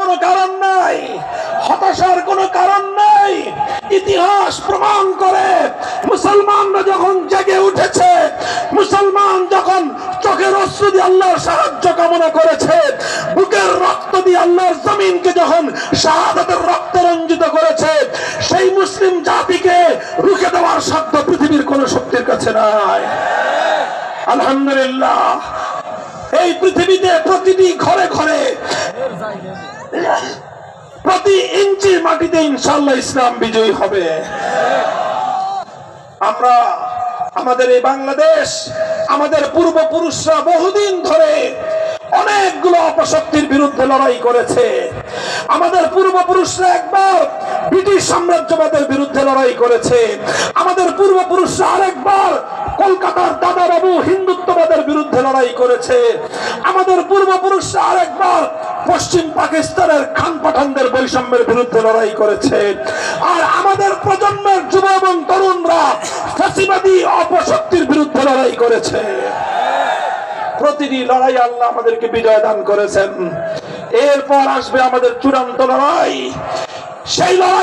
কোনো কারণ নাই, হতাশার কোনো কারণ নাই। ইতিহাস প্রমাণ করে মুসলমানরা যখন জেগে উঠেছে, মুসলমান যখন চোখের অশ্রু দিয়ে আল্লাহর সাহায্য কামনা করেছে, বুকের রক্ত দিয়ে আল্লাহর জমিনকে যখন শাহাদাতের রক্ত রঞ্জিত করেছে, সেই মুসলিম জাতিকে রুখে দেওয়ার সাধ্য পৃথিবীর কোন শক্তির কাছে নাই। আলহামদুলিল্লাহ, এই পৃথিবীতে প্রতিটি ঘরে ঘরে, প্রতি ইঞ্চি মাটিতে ইনশাআল্লাহ ইসলাম বিজয়ী হবে। আমরা আমাদের এই বাংলাদেশ, আমাদের পূর্বপুরুষরা বহুদিন ধরে অনেকগুলো অপশক্তির বিরুদ্ধে লড়াই করেছে। আমাদের পূর্বপুরুষরা একবার ব্রিটিশ সাম্রাজ্যবাদের বিরুদ্ধে লড়াই করেছে। আমাদের পূর্বপুরুষরা আরেকবার কলকাতার দাদা বাবু হিন্দুত্ববাদের বিরুদ্ধে লড়াই করেছে। আমাদের পূর্বপুরুষরা আরেকবার পশ্চিম পাকিস্তানের খান পাঠানদের বৈষম্যের বিরুদ্ধে লড়াই করেছে। আর আমাদের প্রজন্মের যুব এবং তরুণরা ফ্যাসিবাদী অপশক্তির বিরুদ্ধে লড়াই করেছে। প্রতিটি লড়াই আল্লাহ আমাদেরকে বিজয় দান করেছেন। এরপর আসবে আমাদের চূড়ান্ত লড়াই। সেই লড়াই